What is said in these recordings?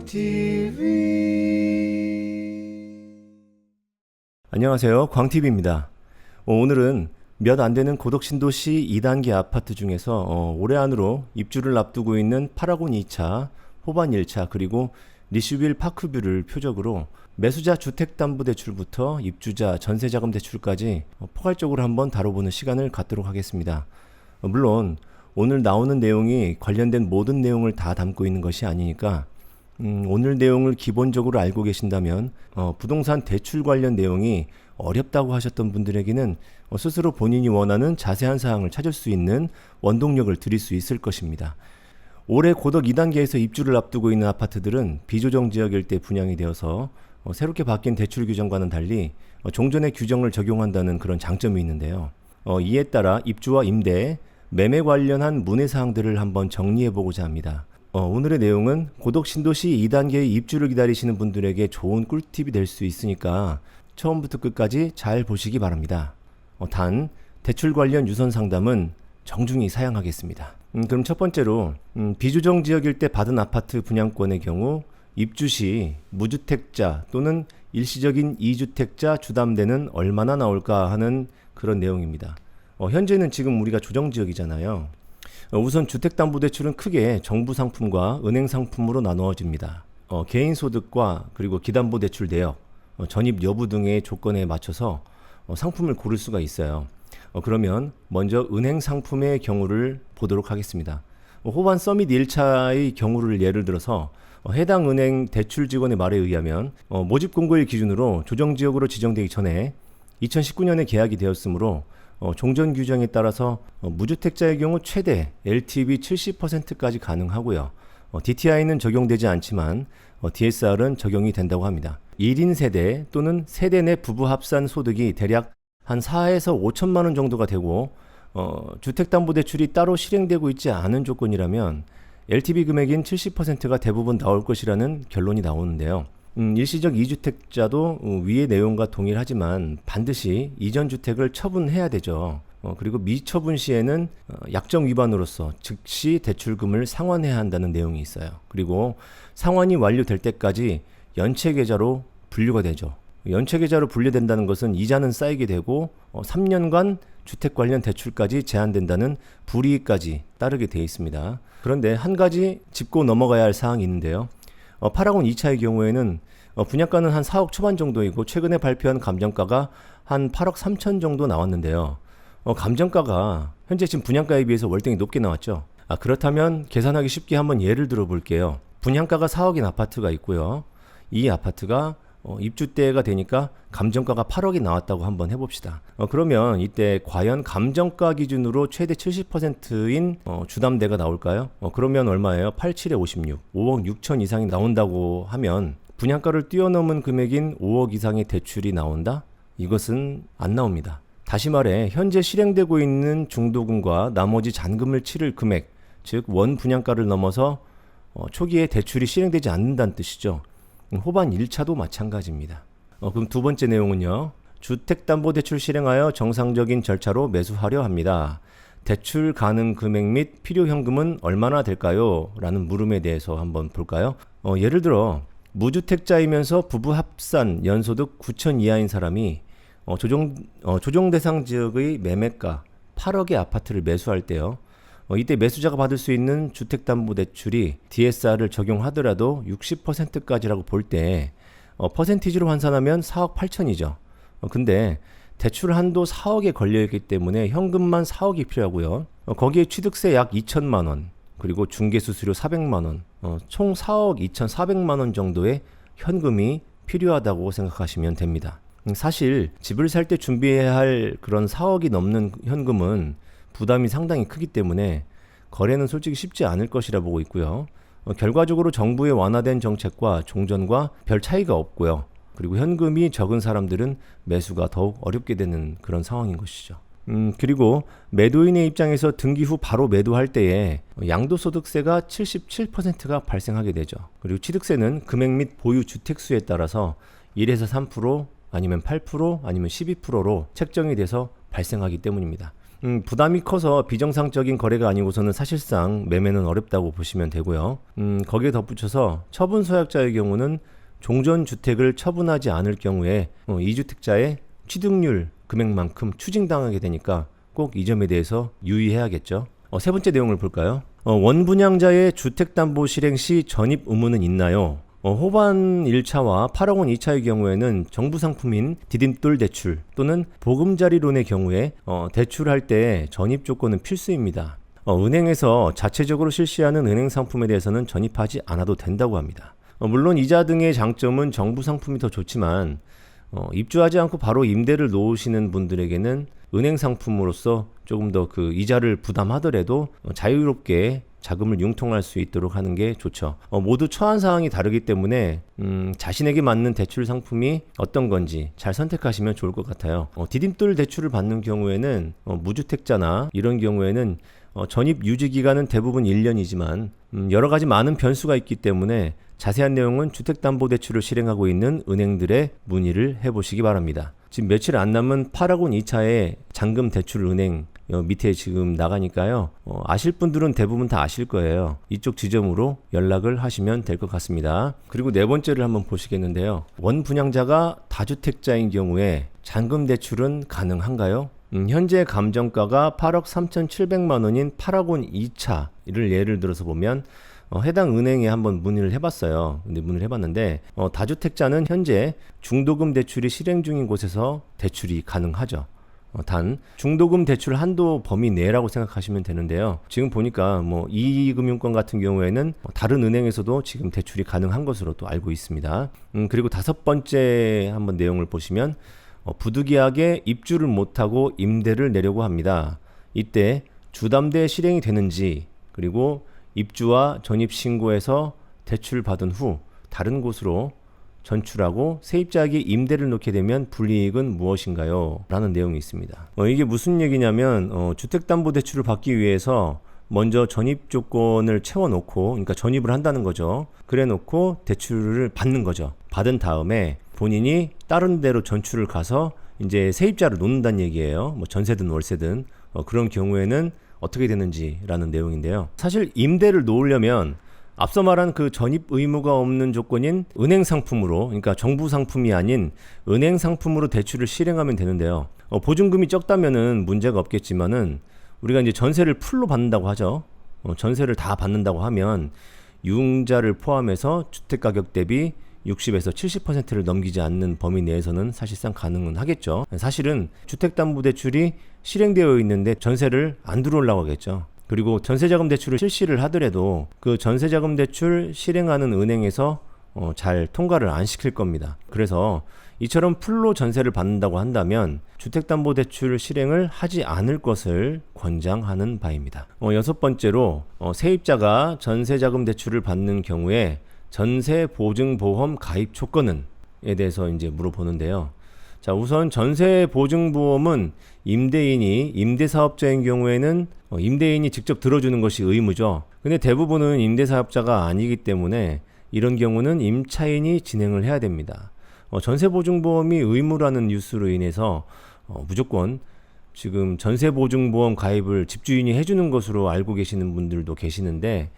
광TV. 안녕하세요, 광TV입니다. 오늘은 몇 안 되는 고덕신도시 2단계 아파트 중에서 올해 안으로 입주를 앞두고 있는 파라곤 2차, 호반 1차, 그리고 리슈빌 파크뷰를 표적으로 매수자 주택담보대출부터 입주자 전세자금 대출까지 포괄적으로 한번 다뤄보는 시간을 갖도록 하겠습니다. 물론 오늘 나오는 내용이 관련된 모든 내용을 다 담고 있는 것이 아니니까 오늘 내용을 기본적으로 알고 계신다면 부동산 대출 관련 내용이 어렵다고 하셨던 분들에게는 스스로 본인이 원하는 자세한 사항을 찾을 수 있는 원동력을 드릴 수 있을 것입니다. 올해 고덕 2단계에서 입주를 앞두고 있는 아파트들은 비조정 지역일 때 분양이 되어서 새롭게 바뀐 대출 규정과는 달리 종전의 규정을 적용한다는 그런 장점이 있는데요. 이에 따라 입주와 임대, 매매 관련한 문의사항들을 한번 정리해보고자 합니다. 오늘의 내용은 고덕 신도시 2단계의 입주를 기다리시는 분들에게 좋은 꿀팁이 될 수 있으니까 처음부터 끝까지 잘 보시기 바랍니다. 단, 대출 관련 유선 상담은 정중히 사양하겠습니다. 그럼 첫 번째로 비조정 지역일 때 받은 아파트 분양권의 경우 입주 시 무주택자 또는 일시적인 2주택자 주담대는 얼마나 나올까 하는 그런 내용입니다. 현재는 지금 우리가 조정지역이잖아요. 우선 주택담보대출은 크게 정부 상품과 은행 상품으로 나누어집니다. 개인소득과 그리고 기담보대출 내역, 전입 여부 등의 조건에 맞춰서 상품을 고를 수가 있어요. 그러면 먼저 은행 상품의 경우를 보도록 하겠습니다. 호반 서밋 1차의 경우를 예를 들어서 해당 은행 대출 직원의 말에 의하면 모집 공고일 기준으로 조정지역으로 지정되기 전에 2019년에 계약이 되었으므로 종전 규정에 따라서 무주택자의 경우 최대 LTV 70%까지 가능하고요. DTI는 적용되지 않지만 DSR은 적용이 된다고 합니다. 1인 세대 또는 세대 내 부부 합산 소득이 대략 한 4에서 5천만 원 정도가 되고 주택담보대출이 따로 실행되고 있지 않은 조건이라면 LTV 금액인 70%가 대부분 나올 것이라는 결론이 나오는데요. 일시적 2주택자도 위의 내용과 동일하지만 반드시 이전 주택을 처분해야 되죠. 그리고 미처분 시에는 약정 위반으로서 즉시 대출금을 상환해야 한다는 내용이 있어요. 그리고 상환이 완료될 때까지 연체계좌로 분류가 되죠. 연체계좌로 분류된다는 것은 이자는 쌓이게 되고 3년간 주택 관련 대출까지 제한된다는 불이익까지 따르게 되어 있습니다. 그런데 한 가지 짚고 넘어가야 할 사항이 있는데요. 파라곤 2차의 경우에는 분양가는 한 4억 초반 정도이고 최근에 발표한 감정가가 한 8억 3천 정도 나왔는데요. 감정가가 현재 지금 분양가에 비해서 월등히 높게 나왔죠. 그렇다면 계산하기 쉽게 한번 예를 들어 볼게요. 분양가가 4억인 아파트가 있고요. 이 아파트가 입주 때가 되니까 감정가가 8억이 나왔다고 한번 해봅시다. 그러면 이때 과연 감정가 기준으로 최대 70%인 주담대가 나올까요? 그러면 얼마예요? 87에 56, 5억 6천 이상이 나온다고 하면 분양가를 뛰어넘은 금액인 5억 이상의 대출이 나온다? 이것은 안 나옵니다. 다시 말해 현재 실행되고 있는 중도금과 나머지 잔금을 치를 금액, 즉 원 분양가를 넘어서 초기에 대출이 실행되지 않는다는 뜻이죠. 호반 1차도 마찬가지입니다. 그럼 두 번째 내용은요. 주택담보대출 실행하여 정상적인 절차로 매수하려 합니다. 대출 가능 금액 및 필요 현금은 얼마나 될까요? 라는 물음에 대해서 한번 볼까요? 예를 들어 무주택자이면서 부부 합산 연소득 9천 이하인 사람이 조정 대상 지역의 매매가 8억의 아파트를 매수할 때요. 이때 매수자가 받을 수 있는 주택담보대출이 DSR을 적용하더라도 60%까지라고 볼 때 퍼센티지로 환산하면 4억 8천이죠. 근데 대출 한도 4억에 걸려있기 때문에 현금만 4억이 필요하고요. 거기에 취득세 약 2천만 원, 그리고 중개수수료 400만 원, 총 4억 2,400만 원 정도의 현금이 필요하다고 생각하시면 됩니다. 사실 집을 살 때 준비해야 할 그런 4억이 넘는 현금은 부담이 상당히 크기 때문에 거래는 솔직히 쉽지 않을 것이라 보고 있고요. 결과적으로 정부의 완화된 정책과 종전과 별 차이가 없고요. 그리고 현금이 적은 사람들은 매수가 더욱 어렵게 되는 그런 상황인 것이죠. 그리고 매도인의 입장에서 등기 후 바로 매도할 때에 양도소득세가 77%가 발생하게 되죠. 그리고 취득세는 금액 및 보유 주택수에 따라서 1에서 3%, 아니면 8%, 아니면 12%로 책정이 돼서 발생하기 때문입니다. 부담이 커서 비정상적인 거래가 아니고서는 사실상 매매는 어렵다고 보시면 되고요. 거기에 덧붙여서 처분 소약자의 경우는 종전주택을 처분하지 않을 경우에 이주택자의 취득률 금액만큼 추징당하게 되니까 꼭 이 점에 대해서 유의해야겠죠. 세 번째 내용을 볼까요? 원분양자의 주택담보 실행 시 전입 의무는 있나요? 호반 1차와 8억 원 2차의 경우에는 정부 상품인 디딤돌 대출 또는 보금자리론의 경우에 대출할 때 전입 조건은 필수입니다. 은행에서 자체적으로 실시하는 은행 상품에 대해서는 전입하지 않아도 된다고 합니다. 물론 이자 등의 장점은 정부 상품이 더 좋지만 입주하지 않고 바로 임대를 놓으시는 분들에게는 은행 상품으로서 조금 더 그 이자를 부담하더라도 자유롭게 자금을 융통할 수 있도록 하는 게 좋죠. 모두 처한 사항이 다르기 때문에 자신에게 맞는 대출 상품이 어떤 건지 잘 선택하시면 좋을 것 같아요. 디딤돌 대출을 받는 경우에는 무주택자나 이런 경우에는 전입 유지 기간은 대부분 1년이지만 여러 가지 많은 변수가 있기 때문에 자세한 내용은 주택담보대출을 실행하고 있는 은행들의 문의를 해보시기 바랍니다. 지금 며칠 안 남은 8억 원 2차의 잔금 대출 은행 밑에 지금 나가니까요. 아실 분들은 대부분 다 아실 거예요. 이쪽 지점으로 연락을 하시면 될 것 같습니다. 그리고 네 번째를 한번 보시겠는데요. 원 분양자가 다주택자인 경우에 잔금 대출은 가능한가요? 현재 감정가가 8억 3,700만 원인 8억 원 2차를 예를 들어서 보면 해당 은행에 한번 문의를 해봤어요. 근데 문의를 해봤는데 다주택자는 현재 중도금 대출이 실행 중인 곳에서 대출이 가능하죠. 단 중도금 대출 한도 범위 내라고 생각하시면 되는데요. 지금 보니까 이금융권 같은 경우에는 다른 은행에서도 지금 대출이 가능한 것으로 또 알고 있습니다. 그리고 다섯 번째 한번 내용을 보시면 부득이하게 입주를 못하고 임대를 내려고 합니다. 이때 주담대 실행이 되는지 그리고 입주와 전입신고에서 대출 받은 후 다른 곳으로 전출하고 세입자에게 임대를 놓게 되면 불이익은 무엇인가요? 라는 내용이 있습니다. 이게 무슨 얘기냐면 주택담보대출을 받기 위해서 먼저 전입 조건을 채워놓고 그러니까 전입을 한다는 거죠. 그래 놓고 대출을 받는 거죠. 받은 다음에 본인이 다른 데로 전출을 가서 이제 세입자를 놓는다는 얘기예요. 전세든 월세든 그런 경우에는 어떻게 되는지라는 내용인데요. 사실 임대를 놓으려면 앞서 말한 그 전입 의무가 없는 조건인 은행 상품으로, 그러니까 정부 상품이 아닌 은행 상품으로 대출을 실행하면 되는데요. 보증금이 적다면은 문제가 없겠지만은 우리가 이제 전세를 풀로 받는다고 하죠. 전세를 다 받는다고 하면 유흥자를 포함해서 주택 가격 대비 60에서 70%를 넘기지 않는 범위 내에서는 사실상 가능은 하겠죠. 사실은 주택담보대출이 실행되어 있는데 전세를 안 들어오려고 하겠죠. 그리고 전세자금 대출을 실시를 하더라도 그 전세자금 대출 실행하는 은행에서 잘 통과를 안 시킬 겁니다. 그래서 이처럼 풀로 전세를 받는다고 한다면 주택담보대출 실행을 하지 않을 것을 권장하는 바입니다. 여섯 번째로 세입자가 전세자금 대출을 받는 경우에 전세보증보험 가입 조건은? 에 대해서 이제 물어보는데요. 자, 우선 전세보증보험은 임대인이 임대사업자인 경우에는 임대인이 직접 들어주는 것이 의무죠. 근데 대부분은 임대사업자가 아니기 때문에 이런 경우는 임차인이 진행을 해야 됩니다. 전세보증보험이 의무라는 뉴스로 인해서 무조건 지금 전세보증보험 가입을 집주인이 해주는 것으로 알고 계시는 분들도 계시는데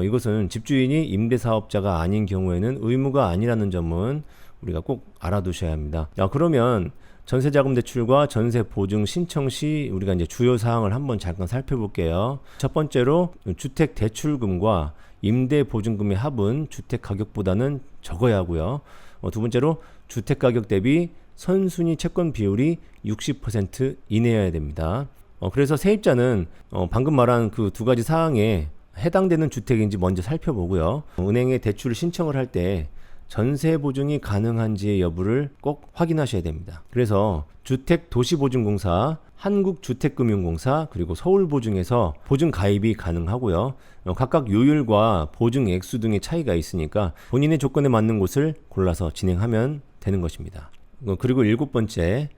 이것은 집주인이 임대사업자가 아닌 경우에는 의무가 아니라는 점은 우리가 꼭 알아두셔야 합니다. 그러면 전세자금 대출과 전세보증 신청 시 우리가 이제 주요 사항을 한번 잠깐 살펴볼게요. 첫 번째로 주택 대출금과 임대보증금의 합은 주택 가격보다는 적어야 하고요. 두 번째로 주택 가격 대비 선순위 채권 비율이 60% 이내여야 됩니다. 그래서 세입자는 방금 말한 그 두 가지 사항에 해당되는 주택인지 먼저 살펴보고요. 은행에 대출을 신청을 할 때 전세 보증이 가능한지의 여부를 꼭 확인하셔야 됩니다. 그래서 주택도시보증공사, 한국주택금융공사, 그리고 서울보증에서 보증 가입이 가능하고요. 각각 요율과 보증 액수 등의 차이가 있으니까 본인의 조건에 맞는 곳을 골라서 진행하면 되는 것입니다. 그리고 일곱 번째,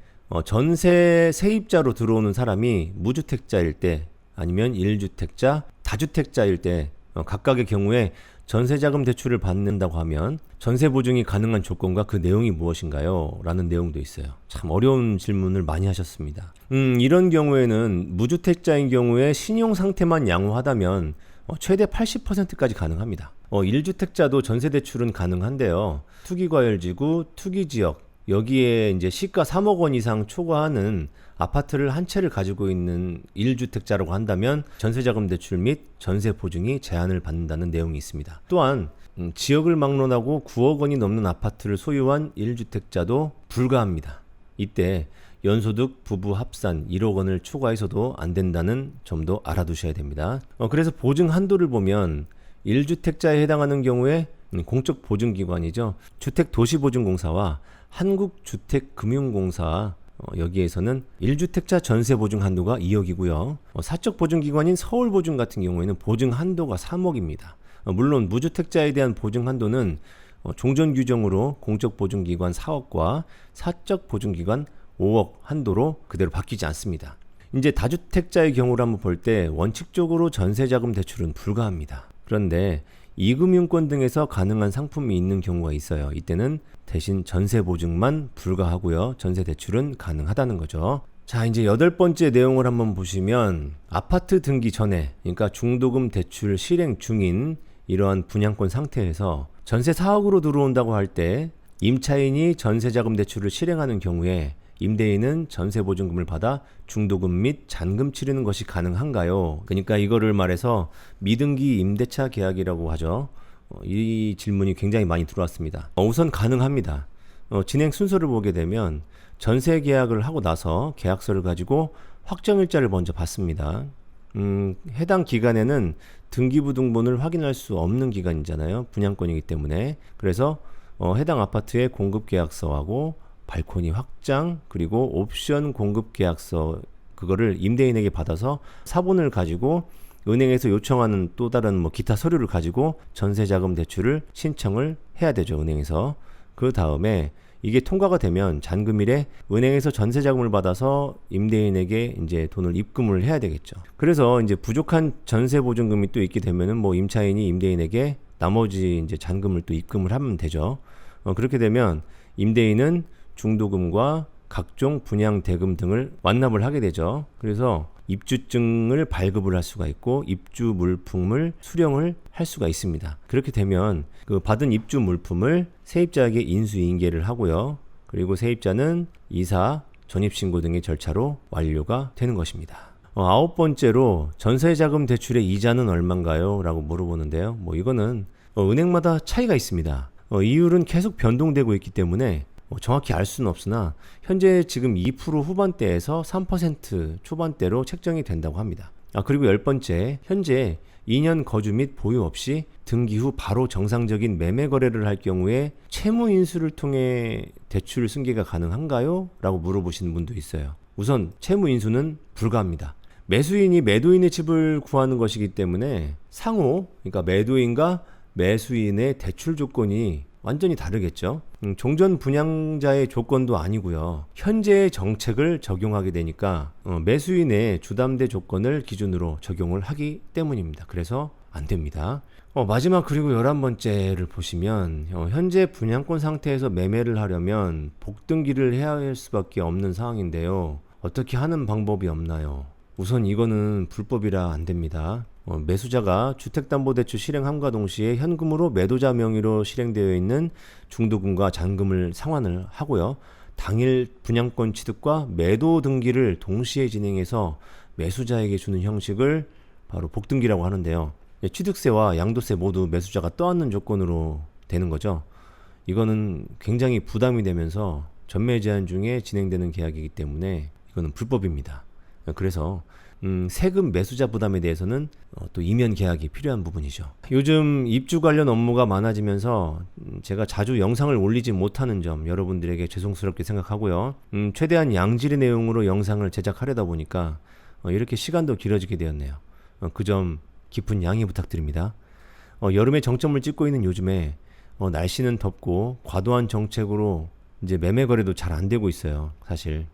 전세 세입자로 들어오는 사람이 무주택자일 때 아니면 1주택자, 다주택자일 때 각각의 경우에 전세자금 대출을 받는다고 하면 전세 보증이 가능한 조건과 그 내용이 무엇인가요? 라는 내용도 있어요. 참 어려운 질문을 많이 하셨습니다. 이런 경우에는 무주택자인 경우에 신용 상태만 양호하다면 최대 80%까지 가능합니다. 1주택자도 전세 대출은 가능한데요. 투기과열지구, 투기지역, 여기에 이제 시가 3억 원 이상 초과하는 아파트를 한 채를 가지고 있는 1주택자라고 한다면 전세자금 대출 및 전세 보증이 제한을 받는다는 내용이 있습니다. 또한 지역을 막론하고 9억 원이 넘는 아파트를 소유한 1주택자도 불가합니다. 이때 연소득 부부 합산 1억 원을 초과해서도 안 된다는 점도 알아두셔야 됩니다. 그래서 보증 한도를 보면 1주택자에 해당하는 경우에 공적 보증기관이죠. 주택도시보증공사와 한국주택금융공사 여기에서는 1주택자 전세보증 한도가 2억이고요. 사적 보증기관인 서울보증 같은 경우에는 보증 한도가 3억입니다. 물론 무주택자에 대한 보증 한도는 종전 규정으로 공적 보증기관 4억과 사적 보증기관 5억 한도로 그대로 바뀌지 않습니다. 이제 다주택자의 경우를 한번 볼 때 원칙적으로 전세자금 대출은 불가합니다. 그런데 이금융권 등에서 가능한 상품이 있는 경우가 있어요. 이때는 대신 전세 보증만 불가하고요. 전세 대출은 가능하다는 거죠. 자, 이제 8번째 내용을 한번 보시면 아파트 등기 전에, 그러니까 중도금 대출 실행 중인 이러한 분양권 상태에서 전세 사억으로 들어온다고 할 때 임차인이 전세자금 대출을 실행하는 경우에 임대인은 전세보증금을 받아 중도금 및 잔금 치르는 것이 가능한가요? 그러니까 이거를 말해서 미등기 임대차 계약이라고 하죠. 이 질문이 굉장히 많이 들어왔습니다. 우선 가능합니다. 진행 순서를 보게 되면 전세 계약을 하고 나서 계약서를 가지고 확정일자를 먼저 받습니다. 해당 기간에는 등기부등본을 확인할 수 없는 기간이잖아요. 분양권이기 때문에. 그래서 해당 아파트의 공급계약서하고 발코니 확장 그리고 옵션 공급계약서 그거를 임대인에게 받아서 사본을 가지고 은행에서 요청하는 또 다른 기타 서류를 가지고 전세자금 대출을 신청을 해야 되죠. 은행에서. 그 다음에 이게 통과가 되면 잔금일에 은행에서 전세자금을 받아서 임대인에게 이제 돈을 입금을 해야 되겠죠. 그래서 이제 부족한 전세보증금이 또 있게 되면은 임차인이 임대인에게 나머지 이제 잔금을 또 입금을 하면 되죠. 그렇게 되면 임대인은 중도금과 각종 분양 대금 등을 완납을 하게 되죠. 그래서 입주증을 발급을 할 수가 있고 입주 물품을 수령을 할 수가 있습니다. 그렇게 되면 그 받은 입주 물품을 세입자에게 인수인계를 하고요. 그리고 세입자는 이사, 전입신고 등의 절차로 완료가 되는 것입니다. 9번째로 전세자금 대출의 이자는 얼마인가요? 라고 물어보는데요. 이거는 은행마다 차이가 있습니다. 이율은 계속 변동되고 있기 때문에 정확히 알 수는 없으나 현재 지금 2% 후반대에서 3% 초반대로 책정이 된다고 합니다. 그리고 10번째, 현재 2년 거주 및 보유 없이 등기 후 바로 정상적인 매매 거래를 할 경우에 채무 인수를 통해 대출 승계가 가능한가요? 라고 물어보시는 분도 있어요. 우선 채무 인수는 불가합니다. 매수인이 매도인의 집을 구하는 것이기 때문에 상호, 그러니까 매도인과 매수인의 대출 조건이 완전히 다르겠죠. 종전 분양자의 조건도 아니고요. 현재의 정책을 적용하게 되니까 매수인의 주담대 조건을 기준으로 적용을 하기 때문입니다. 그래서 안 됩니다. 마지막 그리고 11번째를 보시면 현재 분양권 상태에서 매매를 하려면 복등기를 해야 할 수밖에 없는 상황인데요. 어떻게 하는 방법이 없나요? 우선 이거는 불법이라 안 됩니다. 매수자가 주택담보대출 실행함과 동시에 현금으로 매도자 명의로 실행되어 있는 중도금과 잔금을 상환을 하고요. 당일 분양권 취득과 매도 등기를 동시에 진행해서 매수자에게 주는 형식을 바로 복등기라고 하는데요. 취득세와 양도세 모두 매수자가 떠안는 조건으로 되는 거죠. 이거는 굉장히 부담이 되면서 전매 제한 중에 진행되는 계약이기 때문에 이거는 불법입니다. 그래서 세금 매수자 부담에 대해서는 또 이면 계약이 필요한 부분이죠. 요즘 입주 관련 업무가 많아지면서 제가 자주 영상을 올리지 못하는 점 여러분들에게 죄송스럽게 생각하고요. 최대한 양질의 내용으로 영상을 제작하려다 보니까 이렇게 시간도 길어지게 되었네요. 그 점 깊은 양해 부탁드립니다. 여름에 정점을 찍고 있는 요즘에 날씨는 덥고 과도한 정책으로 이제 매매 거래도 잘 안 되고 있어요. 사실.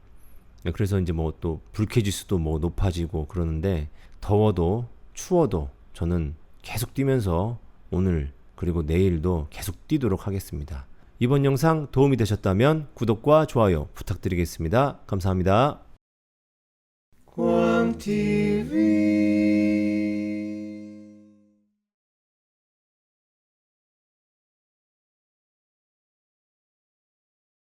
그래서 이제 또 불쾌지수도 높아지고 그러는데 더워도 추워도 저는 계속 뛰면서 오늘 그리고 내일도 계속 뛰도록 하겠습니다. 이번 영상 도움이 되셨다면 구독과 좋아요 부탁드리겠습니다. 감사합니다. 광TV